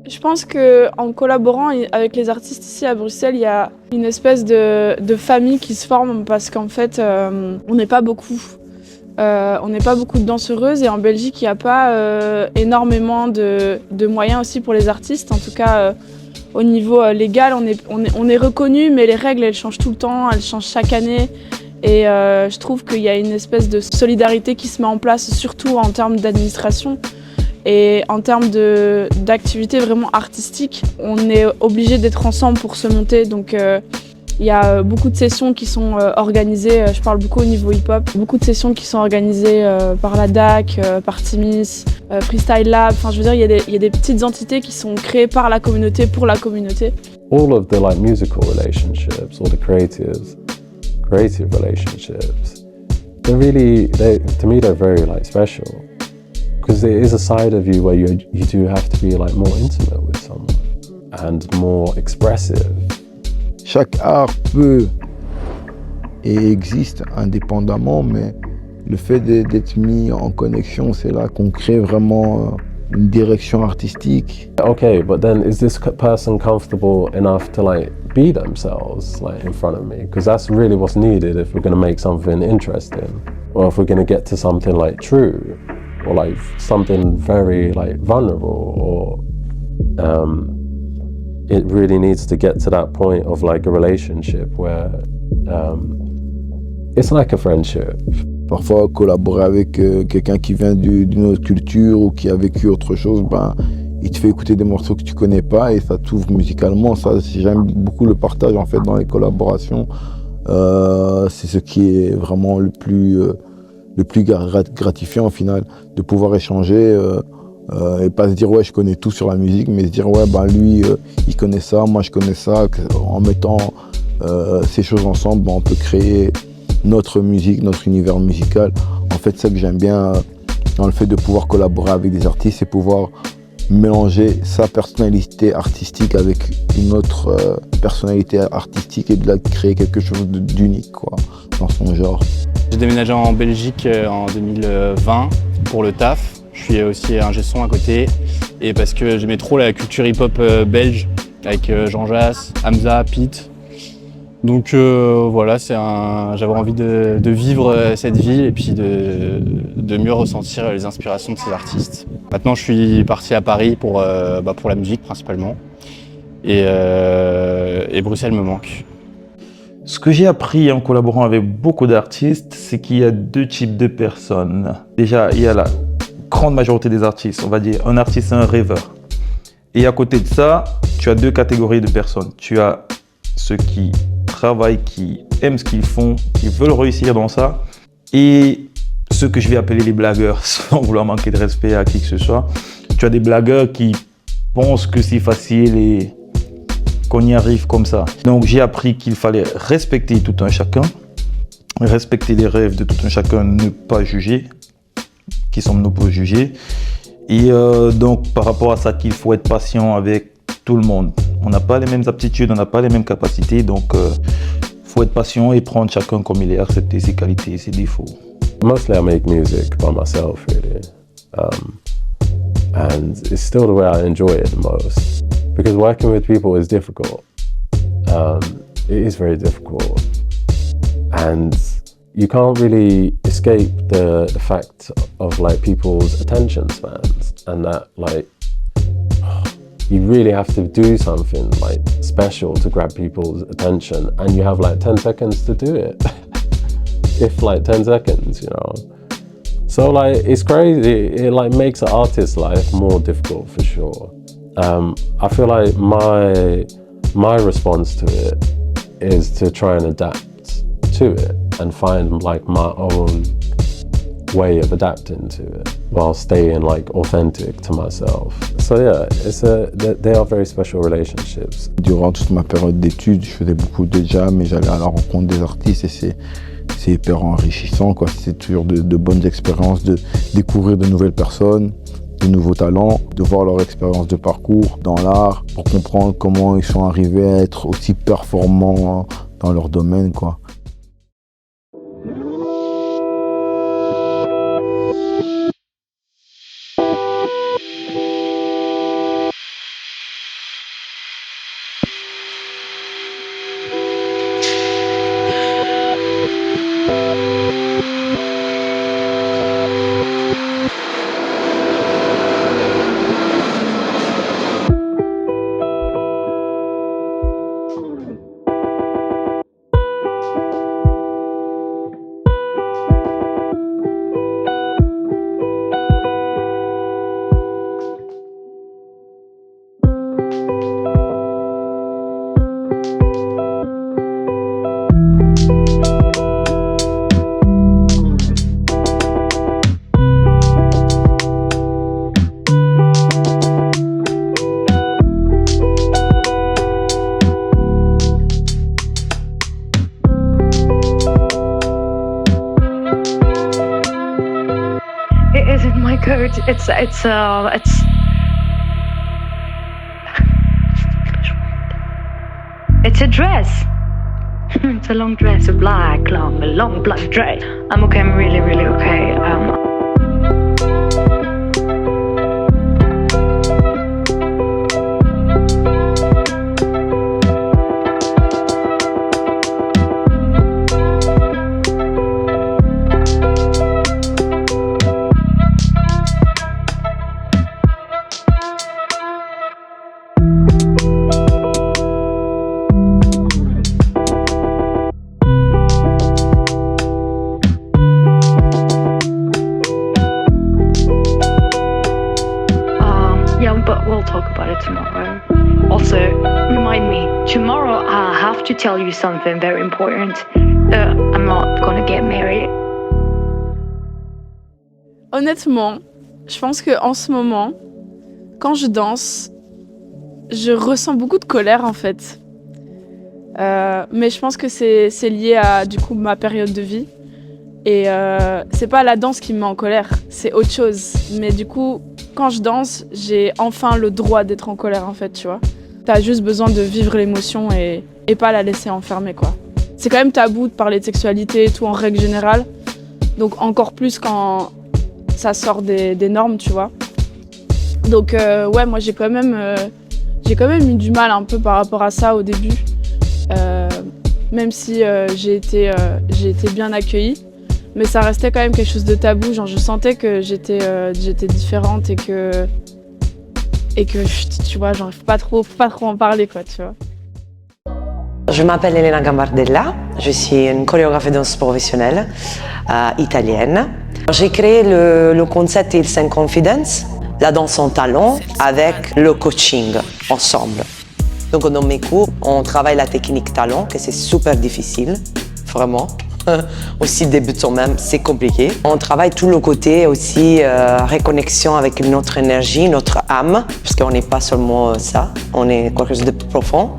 Je pense qu'en collaborant avec les artistes ici à Bruxelles, il y a une espèce de famille qui se forme parce qu'en fait, on n'est pas beaucoup. On n'est pas beaucoup de danseuses et en Belgique, il n'y a pas énormément de moyens aussi pour les artistes. En tout cas, au niveau légal, on est reconnu, mais les règles, elles changent tout le temps, elles changent chaque année. Et je trouve qu'il y a une espèce de solidarité qui se met en place, surtout en termes d'administration. Et en termes d'activité vraiment artistique, on est obligé d'être ensemble pour se monter. Donc il y a beaucoup de sessions qui sont organisées, je parle beaucoup au niveau hip-hop, beaucoup de sessions qui sont organisées par la DAC, par Timis, Freestyle Lab. Enfin, je veux dire, il y a des petites entités qui sont créées par la communauté, pour la communauté. All of the like musical relationships or the creative relationships, to me they're very like special. Because there is a side of you where you do have to be like more intimate with someone and more expressive. Chaque art peut et existe indépendamment, mais le fait d'être mis en connexion, c'est là qu'on crée vraiment une direction artistique. Okay, but then is this person comfortable enough to like be themselves like in front of me? Because that's really what's needed if we're going to make something interesting, or if we're going to get to something like true. Or like something very like vulnerable, or it really needs to get to that point of like a relationship where it's like a friendship. Parfois collaborer avec quelqu'un qui vient d'une autre culture ou qui a vécu autre chose, ben, il te fait écouter des morceaux que tu connais pas et ça t'ouvre musicalement. Ça, j'aime beaucoup le partage en fait dans les collaborations. C'est ce qui est vraiment le plus gratifiant au final, de pouvoir échanger et pas se dire ouais je connais tout sur la musique, mais se dire ouais ben lui il connaît ça, moi je connais ça, en mettant ces choses ensemble ben, on peut créer notre musique, notre univers musical. En fait c'est ça que j'aime bien dans le fait de pouvoir collaborer avec des artistes, c'est pouvoir mélanger sa personnalité artistique avec une autre personnalité artistique et de là créer quelque chose d'unique quoi, dans son genre. J'ai déménagé en Belgique en 2020 pour le taf. Je suis aussi ingé son à côté et parce que j'aimais trop la culture hip-hop belge avec Jean Jass, Hamza, Pete. Donc voilà, j'avais envie de vivre cette ville et puis de mieux ressentir les inspirations de ces artistes. Maintenant, je suis parti à Paris pour la musique principalement et Bruxelles me manque. Ce que j'ai appris en collaborant avec beaucoup d'artistes, c'est qu'il y a deux types de personnes. Déjà, il y a la grande majorité des artistes, on va dire un artiste, un rêveur. Et à côté de ça, tu as deux catégories de personnes. Tu as ceux qui travaillent, qui aiment ce qu'ils font, qui veulent réussir dans ça. Et ceux que je vais appeler les blagueurs, sans vouloir manquer de respect à qui que ce soit. Tu as des blagueurs qui pensent que c'est facile et qu'on y arrive comme ça. Donc j'ai appris qu'il fallait respecter tout un chacun, respecter les rêves de tout un chacun, ne pas juger, qui sommes-nous pour juger. Et donc par rapport à ça, qu'il faut être patient avec tout le monde. On n'a pas les mêmes aptitudes, on n'a pas les mêmes capacités, donc faut être patient et prendre chacun comme il est, accepter ses qualités et ses défauts. Mostly I make music by myself really, and it's still the way I enjoy it the most. Because working with people is difficult. It is very difficult. And you can't really escape the fact of like people's attention spans and that like you really have to do something like special to grab people's attention and you have like 10 seconds to do it. If like 10 seconds, you know. So like it's crazy. It like makes an artist's life more difficult for sure. I feel like my response to it is to try and adapt to it and find like my own way of adapting to it while staying like authentic to myself. So yeah, they are very special relationships. Durant toute ma période d'études, je faisais beaucoup de jam et j'allais à la rencontre des artistes et c'est hyper enrichissant quoi. C'est toujours de bonnes expériences, de découvrir de nouvelles personnes, de nouveaux talents, de voir leur expérience de parcours dans l'art pour comprendre comment ils sont arrivés à être aussi performants dans leur domaine quoi. It's it's a dress. It's a long dress, a long black dress. I'm okay. I'm really, really okay. But we'll talk about it tomorrow. Also, remind me, tomorrow I have to tell you something very important. I'm not gonna get married. Honnêtement, je pense qu'en ce moment, quand je danse, je ressens beaucoup de colère en fait. Mais je pense que c'est lié à du coup ma période de vie. Et c'est pas la danse qui me met en colère, c'est autre chose. Mais du coup, quand je danse, j'ai enfin le droit d'être en colère en fait, tu vois. T'as juste besoin de vivre l'émotion et pas la laisser enfermer quoi. C'est quand même tabou de parler de sexualité et tout en règle générale. Donc encore plus quand ça sort des normes, tu vois. Donc ouais, moi j'ai quand même eu du mal un peu par rapport à ça au début. Même si j'ai été bien accueillie. Mais ça restait quand même quelque chose de tabou, genre je sentais que j'étais différente et que tu vois, genre faut pas trop en parler quoi, tu vois. Je m'appelle Elena Gambardella, je suis une chorégraphe et danseuse professionnelle italienne. J'ai créé le concept Heels and Confidence, la danse en talons avec le coaching ensemble. Donc dans mes cours, on travaille la technique talon, que c'est super difficile, vraiment. Aussi débutant même, c'est compliqué. On travaille tout le côté aussi reconnexion avec notre énergie, notre âme, parce qu'on n'est pas seulement ça, on est quelque chose de plus profond.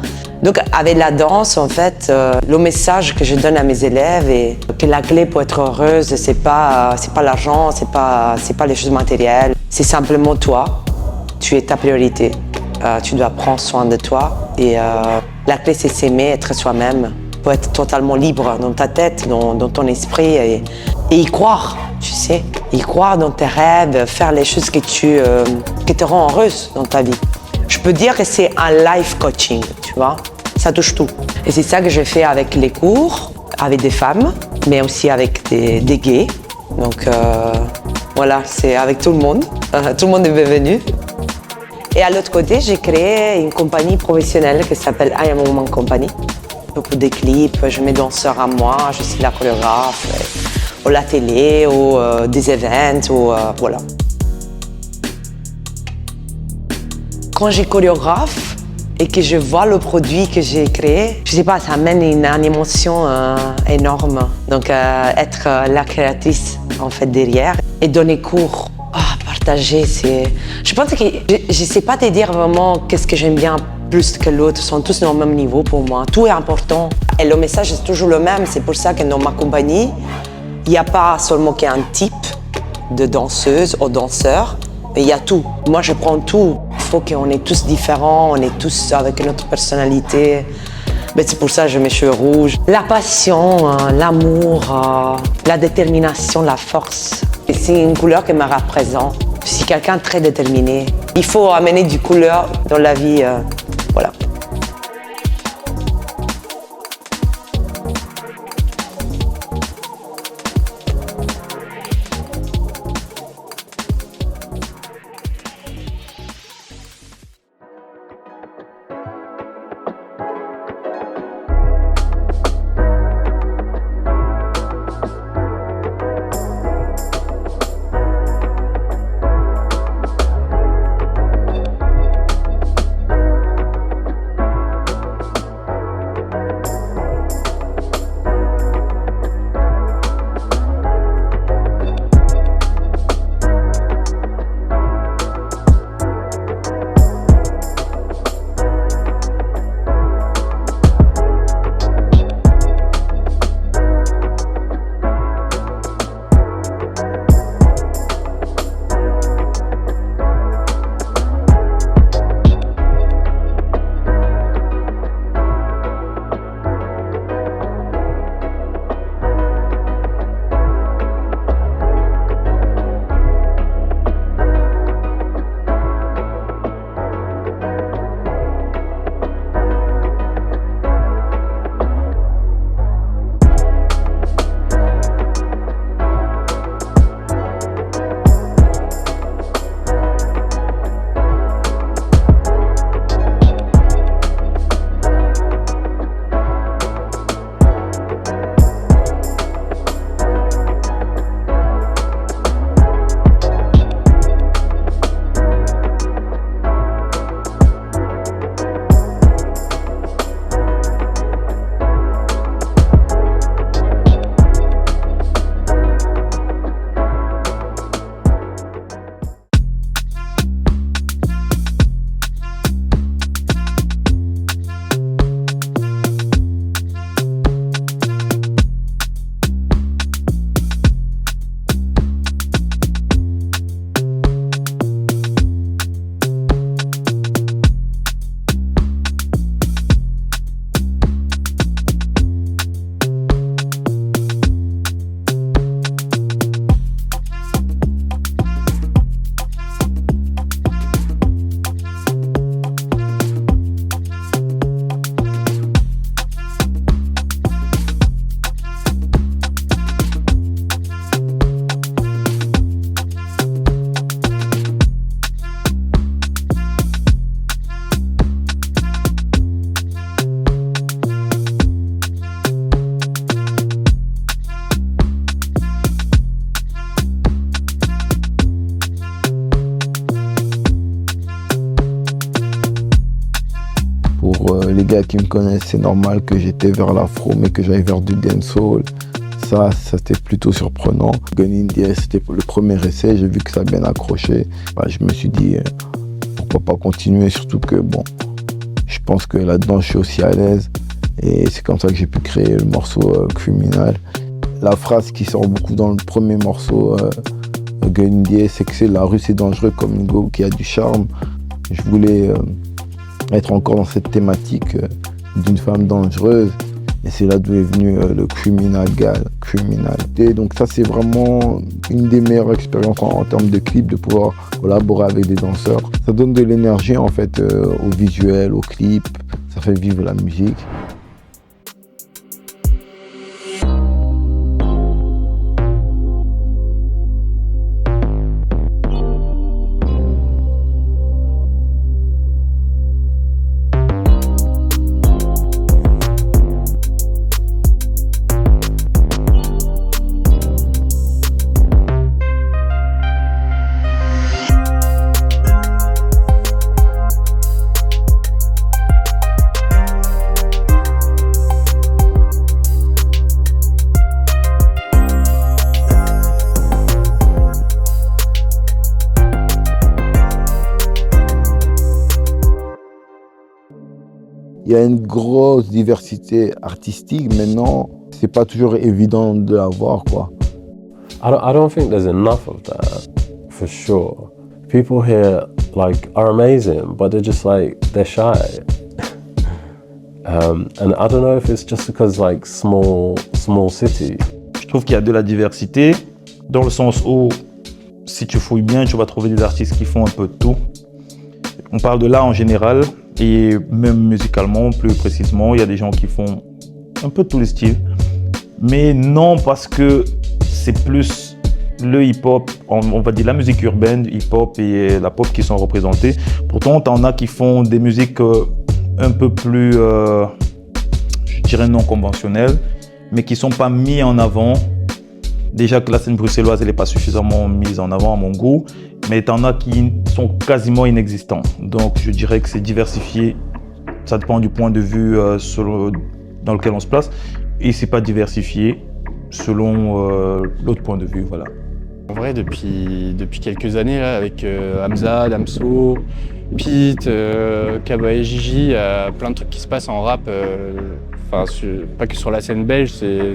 Donc avec la danse, en fait, le message que je donne à mes élèves est que la clé pour être heureuse, c'est pas l'argent, c'est pas les choses matérielles, c'est simplement toi. Tu es ta priorité. Tu dois prendre soin de toi et la clé c'est s'aimer, être soi-même. Pour être totalement libre dans ta tête, dans ton esprit et y croire, tu sais. Y croire dans tes rêves, faire les choses qui te rendent heureuse dans ta vie. Je peux dire que c'est un life coaching, tu vois. Ça touche tout. Et c'est ça que je fais avec les cours, avec des femmes, mais aussi avec des gays. Donc voilà, c'est avec tout le monde. Tout le monde est bienvenu. Et à l'autre côté, j'ai créé une compagnie professionnelle qui s'appelle I Am Woman Company. Pour des clips, je mets danseurs à moi, je suis la chorégraphe, ou la télé, ou des événements, ou voilà. Quand j'ai chorégraphe et que je vois le produit que j'ai créé, je sais pas, ça amène une émotion énorme. Donc être la créatrice en fait derrière et donner cours, partager, c'est. Je pense que je sais pas te dire vraiment qu'est-ce que j'aime bien plus que l'autre, sont tous au même niveau pour moi. Tout est important et le message est toujours le même. C'est pour ça que dans ma compagnie, il n'y a pas seulement qu'un type de danseuse ou danseur, mais il y a tout. Moi, je prends tout. Il faut qu'on est tous différents, on est tous avec notre personnalité. Mais c'est pour ça que je mets mes cheveux rouges. La passion, l'amour, la détermination, la force. C'est une couleur qui me représente. Je suis quelqu'un de très déterminé. Il faut amener du couleur dans la vie. Voilà. Pour les gars qui me connaissent, c'est normal que j'étais vers l'afro, mais que j'aille vers du dancehall. Ça c'était plutôt surprenant. Gun in the Air, c'était le premier essai, j'ai vu que ça a bien accroché. Je me suis dit, pourquoi pas continuer, surtout que bon, je pense que là-dedans, je suis aussi à l'aise. Et c'est comme ça que j'ai pu créer le morceau Criminal. La phrase qui sort beaucoup dans le premier morceau, Gun in the Air, c'est que la rue c'est dangereux comme une go qui a du charme. Je voulais être encore dans cette thématique d'une femme dangereuse. Et c'est là d'où est venu le Criminal. Et donc ça c'est vraiment une des meilleures expériences en termes de clip, de pouvoir collaborer avec des danseurs. Ça donne de l'énergie en fait au visuel, au clip, ça fait vivre la musique. Il y a une grosse diversité artistique. Maintenant, c'est pas toujours évident de l'avoir, quoi. I don't think there's enough of that, for sure. People here are amazing, but they're shy. And I don't know if it's just because small city. Je trouve qu'il y a de la diversité, dans le sens où, si tu fouilles bien, tu vas trouver des artistes qui font un peu de tout. On parle de l'art en général, et même musicalement, plus précisément, il y a des gens qui font un peu de tous les styles. Mais non, parce que c'est plus le hip-hop, on va dire la musique urbaine, hip-hop et la pop qui sont représentés. Pourtant, t'en as qui font des musiques un peu plus, je dirais non conventionnelles, mais qui ne sont pas mis en avant. Déjà que la scène bruxelloise, elle n'est pas suffisamment mise en avant à mon goût, mais t'en as qui sont quasiment inexistants. Donc je dirais que c'est diversifié, ça dépend du point de vue dans lequel on se place, et c'est pas diversifié selon l'autre point de vue, voilà. En vrai, depuis quelques années, là, avec Hamza, Damso, Pete, Kaba et Gigi, il y a plein de trucs qui se passent en rap, pas que sur la scène belge, c'est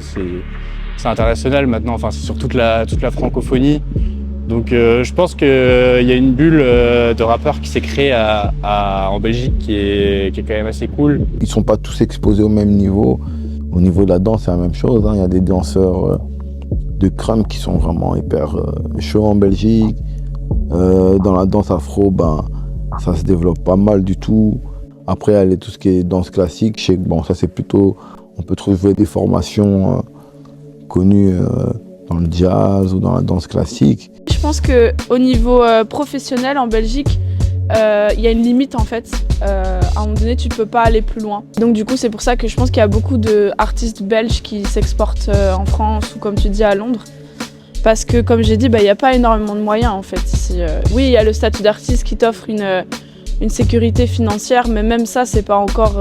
international maintenant, c'est sur toute la francophonie. Donc je pense qu'il y a une bulle de rappeurs qui s'est créée en Belgique qui est quand même assez cool. Ils ne sont pas tous exposés au même niveau. Au niveau de la danse, c'est la même chose. Il y a des danseurs de crème qui sont vraiment hyper chauds en Belgique. Dans la danse afro, ça se développe pas mal du tout. Après, il y a tout ce qui est danse classique. Je sais que ça c'est plutôt, on peut trouver des formations connues dans le jazz ou dans la danse classique. Je pense qu'au niveau professionnel en Belgique, il y a une limite en fait. À un moment donné, tu ne peux pas aller plus loin. Donc du coup, c'est pour ça que je pense qu'il y a beaucoup d'artistes belges qui s'exportent en France ou comme tu dis à Londres. Parce que comme j'ai dit, il n'y a pas énormément de moyens en fait ici. Oui, il y a le statut d'artiste qui t'offre une sécurité financière, mais même ça, c'est pas encore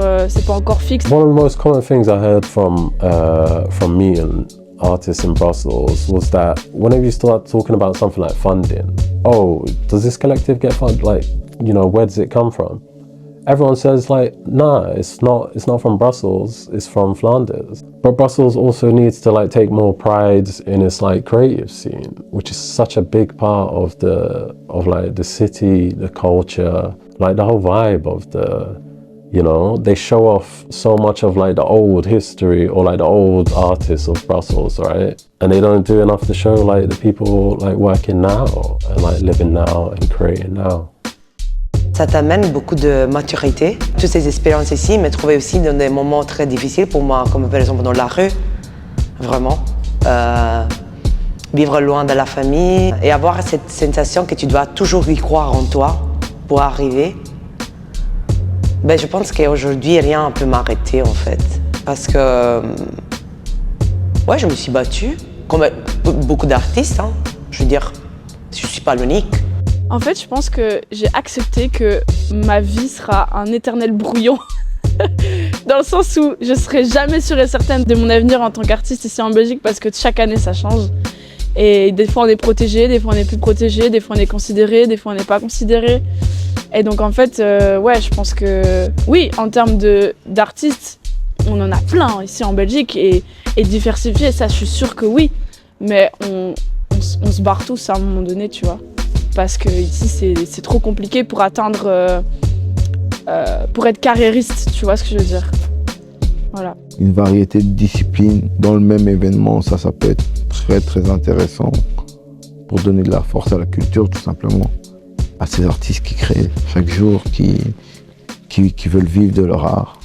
fixe. One of the most common things I heard from me and artists in Brussels was that whenever you start talking about something like funding, oh, does this collective get funded? Where does it come from? Everyone says nah, it's not from Brussels, it's from Flanders. But Brussels also needs to take more pride in its creative scene, which is such a big part of the city, the culture, the whole vibe of they show off so much of the old history or the old artists of Brussels, right? And they don't do enough to show the people working now and living now and creating now. Ça t'amène beaucoup de maturité. Toutes ces expériences ici me trouvaient aussi dans des moments très difficiles pour moi, comme par exemple dans la rue, vraiment. Vivre loin de la famille et avoir cette sensation que tu dois toujours y croire en toi pour arriver. Je pense qu'aujourd'hui, rien ne peut m'arrêter en fait. Parce que je me suis battue, comme beaucoup d'artistes. Je veux dire, je ne suis pas l'unique. En fait, je pense que j'ai accepté que ma vie sera un éternel brouillon. Dans le sens où je serai jamais sûre et certaine de mon avenir en tant qu'artiste ici en Belgique parce que chaque année ça change. Et des fois on est protégé, des fois on est plus protégé, des fois on est considéré, des fois on n'est pas considéré. Et donc en fait, ouais, je pense que oui, en termes d'artistes, on en a plein ici en Belgique et diversifiés, ça je suis sûre que oui. Mais on se barre tous à un moment donné, tu vois. Parce que ici c'est trop compliqué pour atteindre, pour être carriériste, tu vois ce que je veux dire. Voilà. Une variété de disciplines dans le même événement, ça peut être très très intéressant pour donner de la force à la culture tout simplement. À ces artistes qui créent chaque jour, qui veulent vivre de leur art.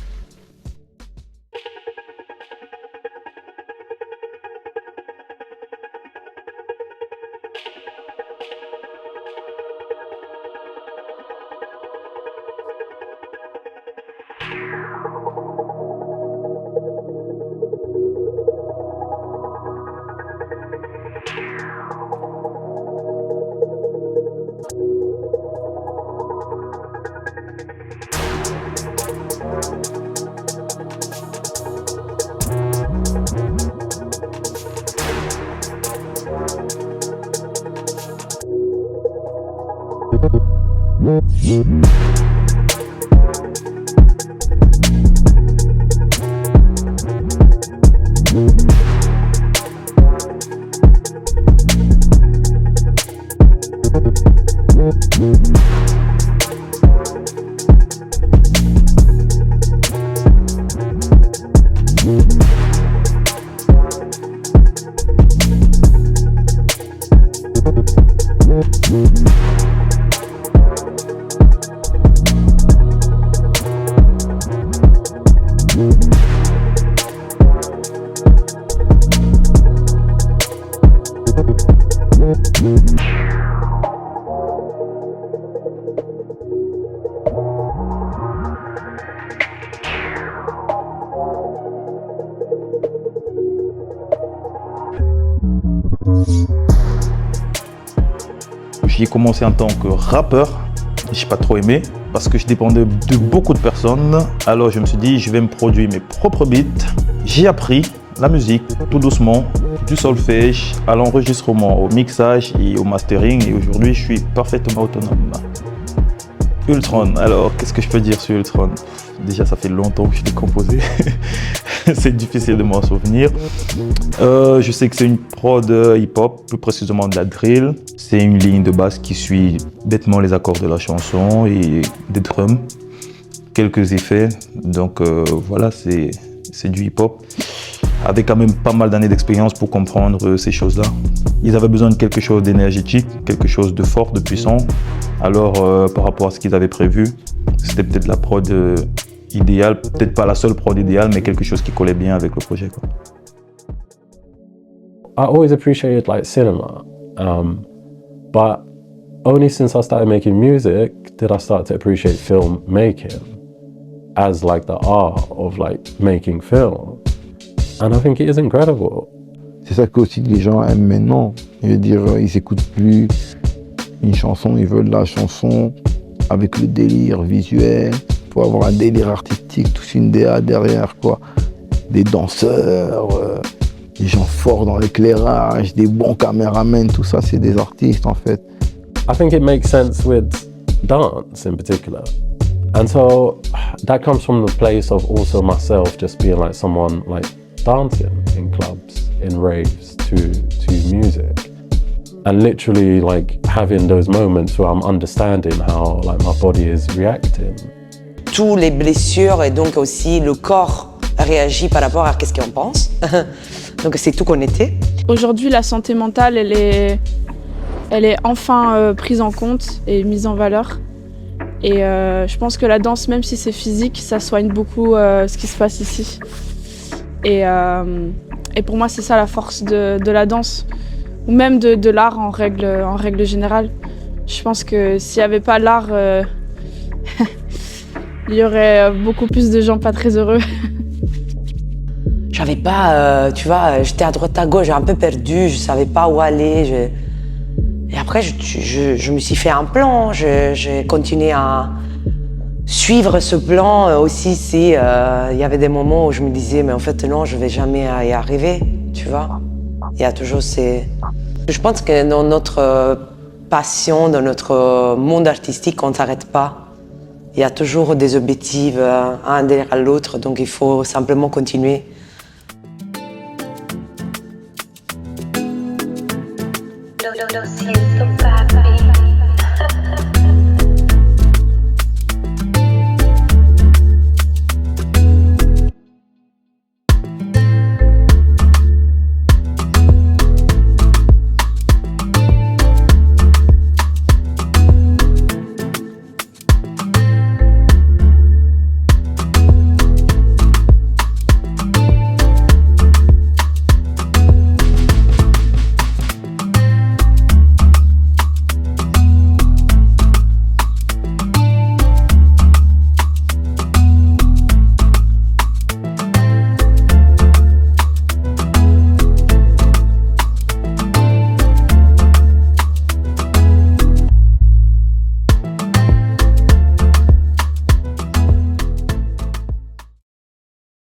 J'y ai commencé en tant que rappeur, je n'ai pas trop aimé parce que je dépendais de beaucoup de personnes. Alors je me suis dit, je vais me produire mes propres beats. J'ai appris la musique tout doucement, du solfège à l'enregistrement, au mixage et au mastering. Et aujourd'hui, je suis parfaitement autonome. Ultron, alors qu'est-ce que je peux dire sur Ultron? Déjà, ça fait longtemps que je l'ai composé. C'est difficile de m'en souvenir. Je sais que c'est une prod hip-hop, plus précisément de la drill. C'est une ligne de basse qui suit bêtement les accords de la chanson et des drums, quelques effets. Donc voilà, c'est du hip-hop. Avec quand même pas mal d'années d'expérience pour comprendre ces choses-là. Ils avaient besoin de quelque chose d'énergétique, quelque chose de fort, de puissant. Alors par rapport à ce qu'ils avaient prévu, c'était peut-être la prod idéale, peut-être pas la seule prod idéale, mais quelque chose qui collait bien avec le projet, quoi. I always appreciated like cinema, but only since I started making music did I start to appreciate filmmaking as like the art of like making film. And I think it is incredible. C'est ça que aussi les gens aiment maintenant. Je veux dire, ils écoutent plus une chanson, ils veulent la chanson avec le délire visuel. Pour avoir un délire artistique, toute une DA derrière, quoi. Des danseurs, des gens forts dans l'éclairage, des bons caméramens, tout ça, c'est des artistes en fait. I think it makes sense with dance in particular. And so that comes from the place of also myself just being like someone like dancing in clubs, in raves to music. And literally like having those moments where I'm understanding how like my body is reacting. Toutes les blessures et donc aussi le corps réagit par rapport à ce qu'on pense. Donc c'est tout connecté. Aujourd'hui, la santé mentale, elle est enfin prise en compte et mise en valeur. Et je pense que la danse, même si c'est physique, ça soigne beaucoup ce qui se passe ici. Et pour moi, c'est ça la force de la danse, ou même de l'art en règle générale. Je pense que s'il n'y avait pas l'art, il y aurait beaucoup plus de gens pas très heureux. J'avais pas, tu vois, j'étais à droite à gauche, un peu perdue, je savais pas où aller. Et après, je me suis fait un plan, j'ai continué à suivre ce plan aussi si il y avait des moments où je me disais mais en fait non, je vais jamais y arriver, tu vois. Il y a toujours ces... Je pense que dans notre passion, dans notre monde artistique, on ne s'arrête pas. Il y a toujours des objectifs un derrière l'autre, donc il faut simplement continuer.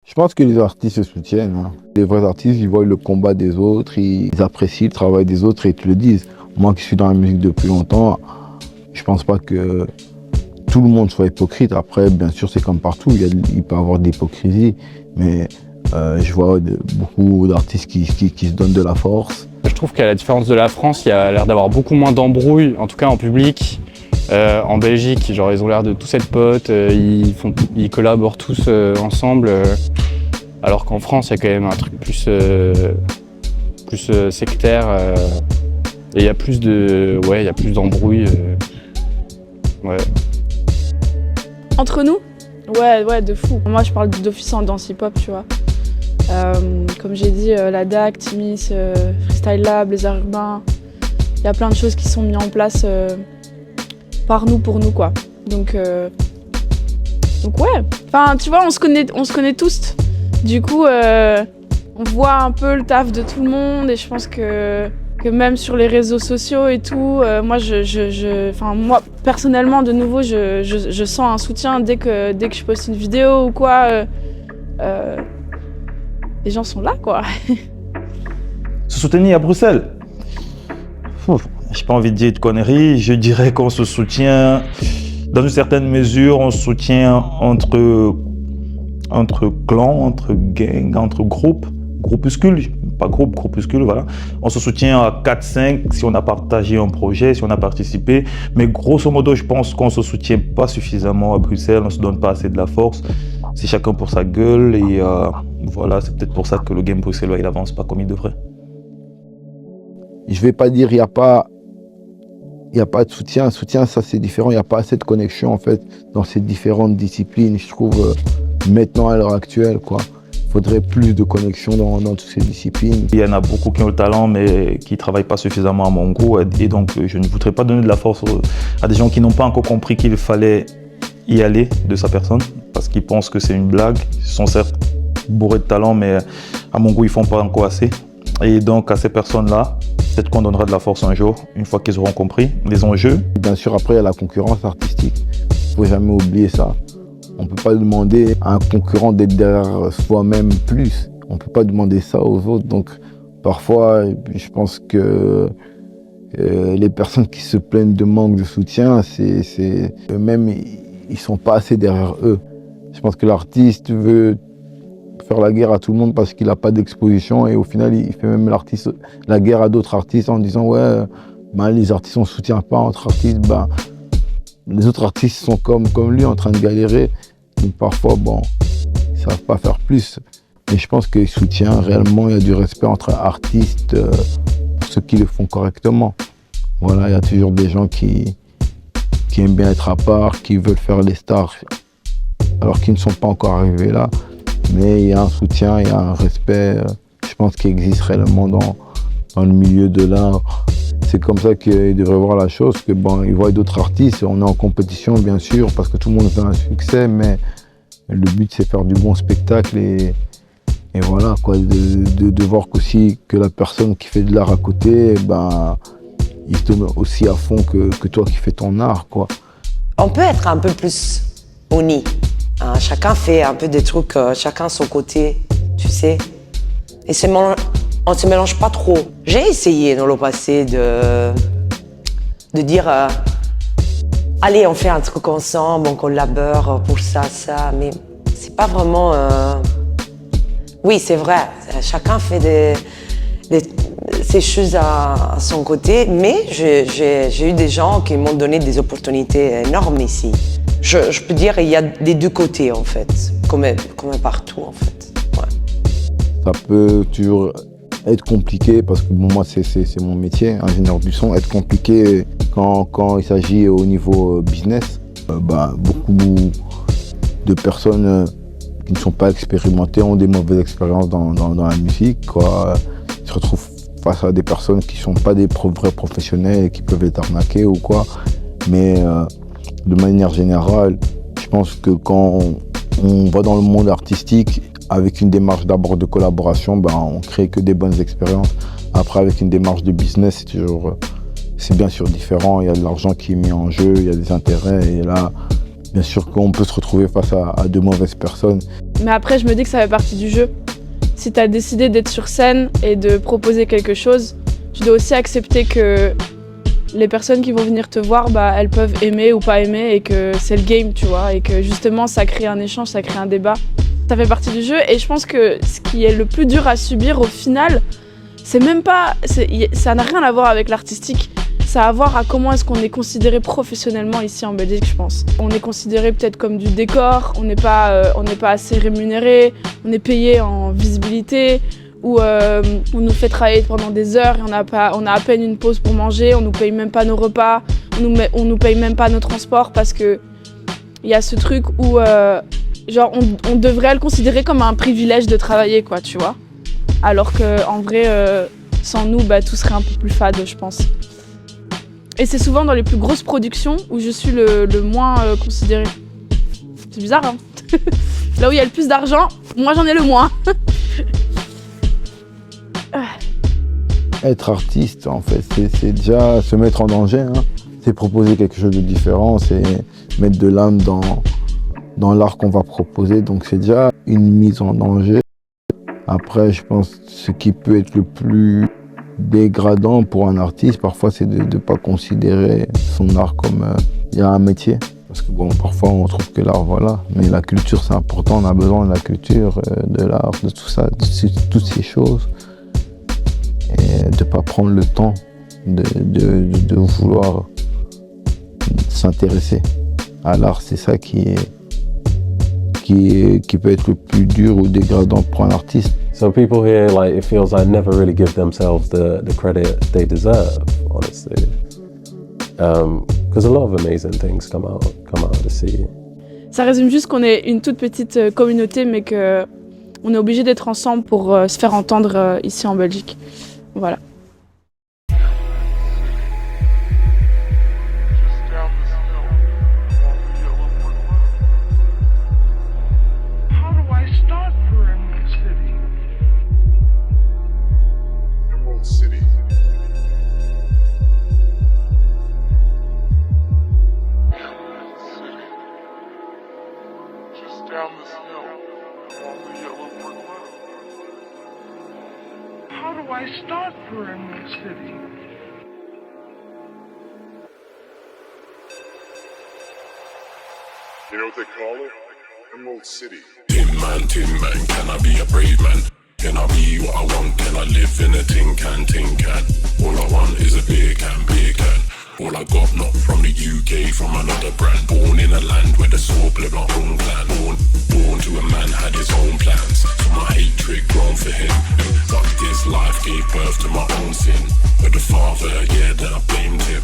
Je pense que les artistes se soutiennent. Hein. Les vrais artistes, ils voient le combat des autres, ils apprécient le travail des autres et ils te le disent. Moi qui suis dans la musique depuis longtemps, je pense pas que tout le monde soit hypocrite. Après, bien sûr, c'est comme partout, il peut y avoir de l'hypocrisie, mais je vois beaucoup d'artistes qui se donnent de la force. Je trouve qu'à la différence de la France, il y a l'air d'avoir beaucoup moins d'embrouilles, en tout cas en public. En Belgique, genre, ils ont l'air de tous être potes, ils collaborent tous ensemble. Alors qu'en France, il y a quand même un truc plus sectaire. Et il y a plus d'embrouilles. Ouais. Entre nous? Ouais, de fou. Moi, je parle d'office en danse hip-hop, tu vois. Comme j'ai dit, la DAC, Timis, Freestyle Lab, les arts urbains. Il y a plein de choses qui sont mises en place par nous, pour nous, quoi. Donc ouais. Enfin, tu vois, on se connaît tous. Du coup, on voit un peu le taf de tout le monde et je pense que même sur les réseaux sociaux et tout, moi, moi, personnellement, de nouveau, je sens un soutien dès que je poste une vidéo ou quoi. Les gens sont là, quoi. Se soutenir à Bruxelles. J'ai pas envie de dire de conneries, je dirais qu'on se soutient, dans une certaine mesure, on se soutient entre clans, entre gangs, entre groupuscules, pas groupe, groupuscules, voilà. On se soutient à 4-5 si on a partagé un projet, si on a participé, mais grosso modo, je pense qu'on se soutient pas suffisamment à Bruxelles, on se donne pas assez de la force, c'est chacun pour sa gueule et voilà, c'est peut-être pour ça que le game bruxellois, il avance pas comme il devrait. Je vais pas dire il y a pas de soutien. Soutien, ça c'est différent. Il n'y a pas assez de connexion en fait dans ces différentes disciplines. Je trouve maintenant à l'heure actuelle, quoi. Il faudrait plus de connexion dans toutes ces disciplines. Il y en a beaucoup qui ont le talent mais qui ne travaillent pas suffisamment à mon goût. Et donc je ne voudrais pas donner de la force à des gens qui n'ont pas encore compris qu'il fallait y aller de sa personne parce qu'ils pensent que c'est une blague. Ils sont certes bourrés de talent mais à mon goût ils ne font pas encore assez. Et donc à ces personnes-là, peut-être qu'on donnera de la force un jour, une fois qu'ils auront compris les enjeux. Bien sûr, après, il y a la concurrence artistique. Il ne faut jamais oublier ça. On ne peut pas demander à un concurrent d'être derrière soi-même plus. On ne peut pas demander ça aux autres. Donc, parfois, je pense que les personnes qui se plaignent de manque de soutien, c'est eux-mêmes, ils ne sont pas assez derrière eux. Je pense que l'artiste veut faire la guerre à tout le monde parce qu'il n'a pas d'exposition et au final il fait même la guerre à d'autres artistes en disant ouais les artistes on ne soutient pas entre artistes, les autres artistes sont comme lui en train de galérer, donc parfois ils ne savent pas faire plus, mais je pense qu'il soutient réellement, il y a du respect entre artistes pour ceux qui le font correctement. Voilà, il y a toujours des gens qui aiment bien être à part, qui veulent faire les stars alors qu'ils ne sont pas encore arrivés là. Mais il y a un soutien, il y a un respect, je pense, qui existe réellement dans le milieu de l'art. C'est comme ça qu'ils devraient voir la chose, que ils voient d'autres artistes, on est en compétition bien sûr, parce que tout le monde veut un succès, mais le but c'est faire du bon spectacle et voilà, quoi, de voir qu'aussi que la personne qui fait de l'art à côté, il se donne aussi à fond que toi qui fais ton art, quoi. On peut être un peu plus unis. Chacun fait un peu des trucs, chacun son côté, tu sais. Et on se mélange pas trop. J'ai essayé dans le passé de dire allez, on fait un truc ensemble, on collabore pour ça, mais c'est pas vraiment. Oui, c'est vrai, chacun fait ces choses à son côté, mais j'ai eu des gens qui m'ont donné des opportunités énormes ici. Je peux dire qu'il y a des deux côtés en fait, comme partout en fait. Ouais. Ça peut toujours être compliqué parce que bon, moi c'est mon métier, ingénieur du son, être compliqué quand il s'agit au niveau business. Beaucoup de personnes qui ne sont pas expérimentées ont des mauvaises expériences dans la musique, quoi. Ils se retrouvent face à des personnes qui ne sont pas des vrais professionnels et qui peuvent être arnaqués ou quoi. Mais de manière générale, je pense que quand on va dans le monde artistique avec une démarche d'abord de collaboration, on crée que des bonnes expériences. Après, avec une démarche de business, c'est bien sûr différent. Il y a de l'argent qui est mis en jeu, il y a des intérêts. Et là, bien sûr qu'on peut se retrouver face à de mauvaises personnes. Mais après, je me dis que ça fait partie du jeu. Si tu as décidé d'être sur scène et de proposer quelque chose, tu dois aussi accepter que les personnes qui vont venir te voir, elles peuvent aimer ou pas aimer et que c'est le game, tu vois, et que justement ça crée un échange, ça crée un débat. Ça fait partie du jeu et je pense que ce qui est le plus dur à subir au final, c'est même pas, ça n'a rien à voir avec l'artistique. Ça a à voir à comment est-ce qu'on est considéré professionnellement ici en Belgique, je pense. On est considéré peut-être comme du décor, on n'est pas assez rémunéré, on est payé en visibilité, ou on nous fait travailler pendant des heures et on a à peine une pause pour manger, on nous paye même pas nos repas, on nous paye même pas nos transports parce que il y a ce truc où on devrait le considérer comme un privilège de travailler, quoi, tu vois. Alors qu'en vrai, sans nous, tout serait un peu plus fade, je pense. Et c'est souvent dans les plus grosses productions où je suis le moins considérée. C'est bizarre, hein. Là où il y a le plus d'argent, moi j'en ai le moins. Être artiste, en fait, c'est déjà se mettre en danger, hein. C'est proposer quelque chose de différent, c'est mettre de l'âme dans l'art qu'on va proposer. Donc c'est déjà une mise en danger. Après, je pense que ce qui peut être le plus dégradant pour un artiste, parfois, c'est de ne pas considérer son art comme un métier. Parce que bon, parfois, on trouve que l'art, voilà. Mais la culture, c'est important. On a besoin de la culture, de l'art, de tout ça, de toutes ces choses. Et de ne pas prendre le temps de vouloir s'intéresser à l'art. C'est ça qui peut être le plus dur ou dégradant pour un artiste. So people here, like, it feels like never really give themselves the credit they deserve, honestly. Because a lot of amazing things come out of the sea. Ça résume juste qu'on est une toute petite communauté, mais qu'on est obligé d'être ensemble pour se faire entendre ici en Belgique. Voilà. Down this hill along the yellow brick road. How do I start for Emerald City? You know what they call it? Emerald City. Tin man, can I be a brave man? Can I be what I want? Can I live in a tin can? All I want is a beer can. All I got, not from the UK, from another brand. Born in a land where the sword bled my own clan. Born to a man had his own plans. So my hatred grown for him. But this life gave birth to my own sin. But the father, yeah, then I blamed him.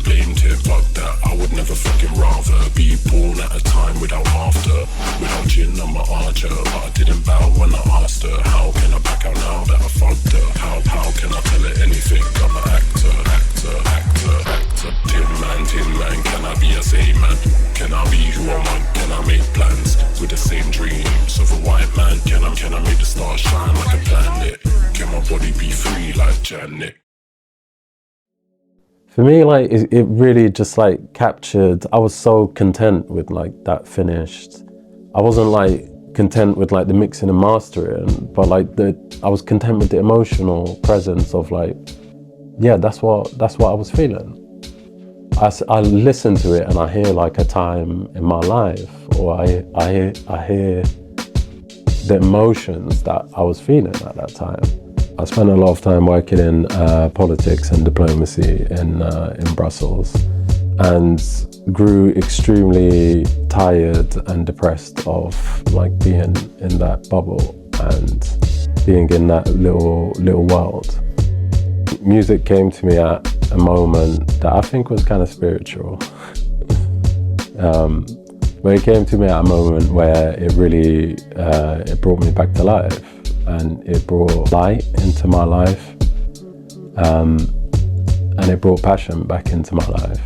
Fuck that, I would never fucking rather be born at a time without after. Without gin, I'm an archer. But I didn't bow when I asked her. How can I back out now that I fucked her? How can I tell her anything? I'm an actor. Tin man, can I be a same man? Can I be who I want? Can I make plans with the same dreams of a white man? Can I make the stars shine like a planet? Can my body be free like Janet? For me, it really just captured. I was so content with that finished I wasn't like content with like the mixing and mastering, but like I was content with the emotional presence of like, yeah, that's what I was feeling. I listen to it and I hear like a time in my life, or I hear the emotions that I was feeling at that time. I spent a lot of time working in politics and diplomacy in Brussels, and grew extremely tired and depressed of like being in that bubble and being in that little world. Music came to me at a moment that I think was kind of spiritual. But it came to me at a moment where it really it brought me back to life, and it brought light into my life, and it brought passion back into my life.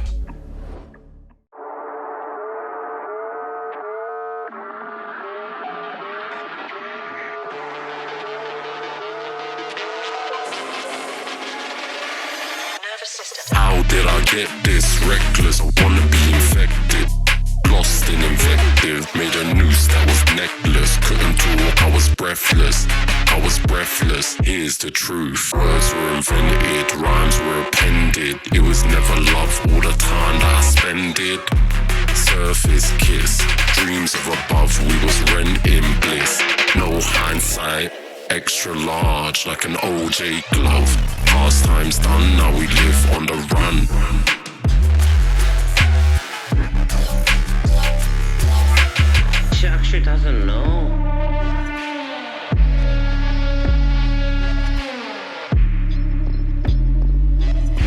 How did I get this reckless? I wanna be infected. Lost in invective, made a noose that was necklace. Couldn't talk, I was breathless. Here's the truth. Words were invented, rhymes were appended. It was never love all the time that I spended. Surface kiss, dreams of above, we was renting bliss. No hindsight, extra large like an OJ glove. Pastime's done, now we live on the run. She actually doesn't know.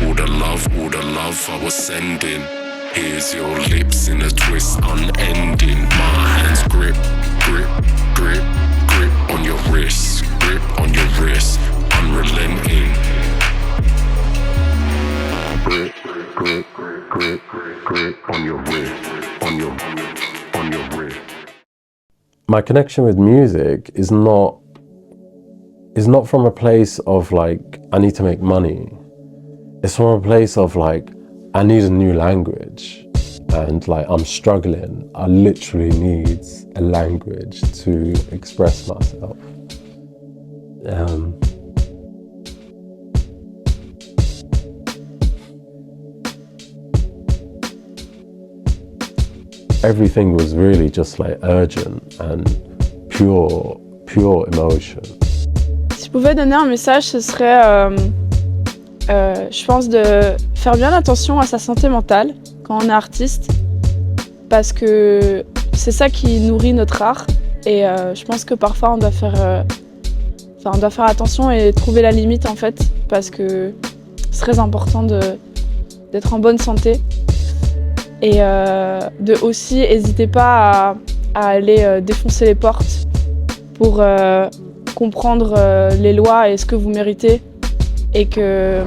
All the love I was sending. Here's your lips in a twist unending. My hands grip on your wrist. Grip on your wrist, unrelenting. Grip on your wrist, on your wrist. My connection with music is not from a place of like, I need to make money. It's from a place of like, I need a new language, and like I'm struggling. I literally need a language to express myself. Everything was really just like urgent and pure emotion. Si je pouvais donner un message, ce serait, je pense, de faire bien attention à sa santé mentale quand on est artiste, parce que c'est ça qui nourrit notre art. Et je pense que parfois on doit faire attention et trouver la limite en fait, parce que c'est très important d'être en bonne santé. Et de aussi, n'hésitez pas à aller défoncer les portes pour comprendre les lois et ce que vous méritez. Et que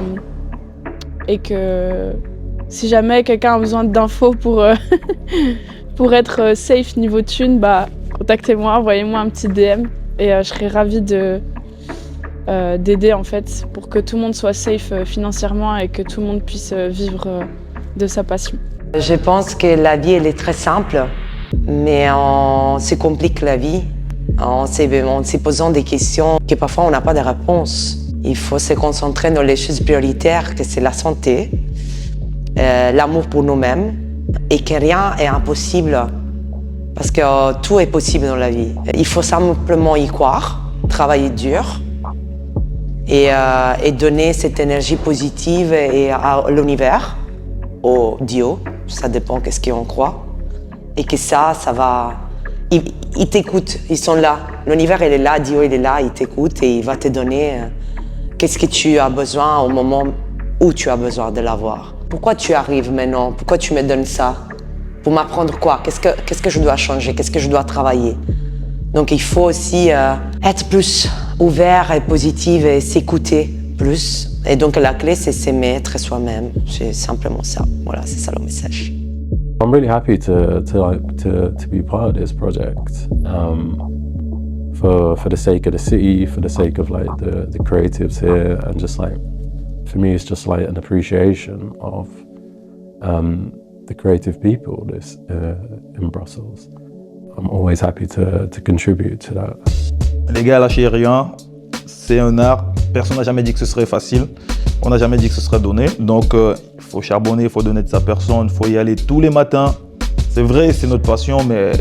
si jamais quelqu'un a besoin d'infos pour être safe niveau thune, bah contactez-moi, envoyez-moi un petit DM et je serai ravie d'aider en fait pour que tout le monde soit safe financièrement et que tout le monde puisse vivre de sa passion. Je pense que la vie, elle est très simple, mais on se complique la vie en se posant des questions que parfois on n'a pas de réponse. Il faut se concentrer dans les choses prioritaires, que c'est la santé, l'amour pour nous-mêmes, et que rien est impossible, parce que tout est possible dans la vie. Il faut simplement y croire, travailler dur, et donner cette énergie positive à l'univers, au Dieu, ça dépend qu'est-ce qu'on croit, et que ça va... Ils t'écoutent, ils sont là. L'univers, il est là, Dieu, il est là, il t'écoute et il va te donner qu'est-ce que tu as besoin au moment où tu as besoin de l'avoir. Pourquoi tu arrives maintenant? Pourquoi tu me donnes ça? Pour m'apprendre quoi? Qu'est-ce que je dois changer? Qu'est-ce que je dois travailler? Donc il faut aussi être plus ouvert et positif et s'écouter plus. Et donc la clé, c'est s'aimer, être soi-même. C'est simplement ça. Voilà, c'est ça le message. I'm really happy to be part of this project, for the sake of the city, for the sake of like the creatives here, and just like, for me, it's just like an appreciation of the creative people in Brussels. I'm always happy to contribute to that. Les gars, lâchez rien. C'est un art. Personne n'a jamais dit que ce serait facile. On n'a jamais dit que ce serait donné. Donc, il faut charbonner, il faut donner de sa personne, il faut y aller tous les matins. C'est vrai, c'est notre passion, mais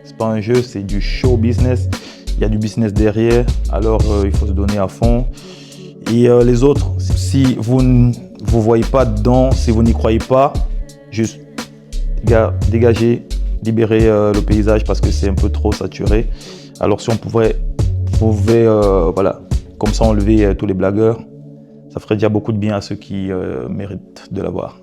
c'est pas un jeu, c'est du show business. Il y a du business derrière, alors il faut se donner à fond. Et les autres, si vous ne vous voyez pas dedans, si vous n'y croyez pas, juste dégagez, libérez le paysage parce que c'est un peu trop saturé. Alors si on pouvait voilà, comme ça enlever tous les blagueurs, ça ferait déjà beaucoup de bien à ceux qui méritent de l'avoir.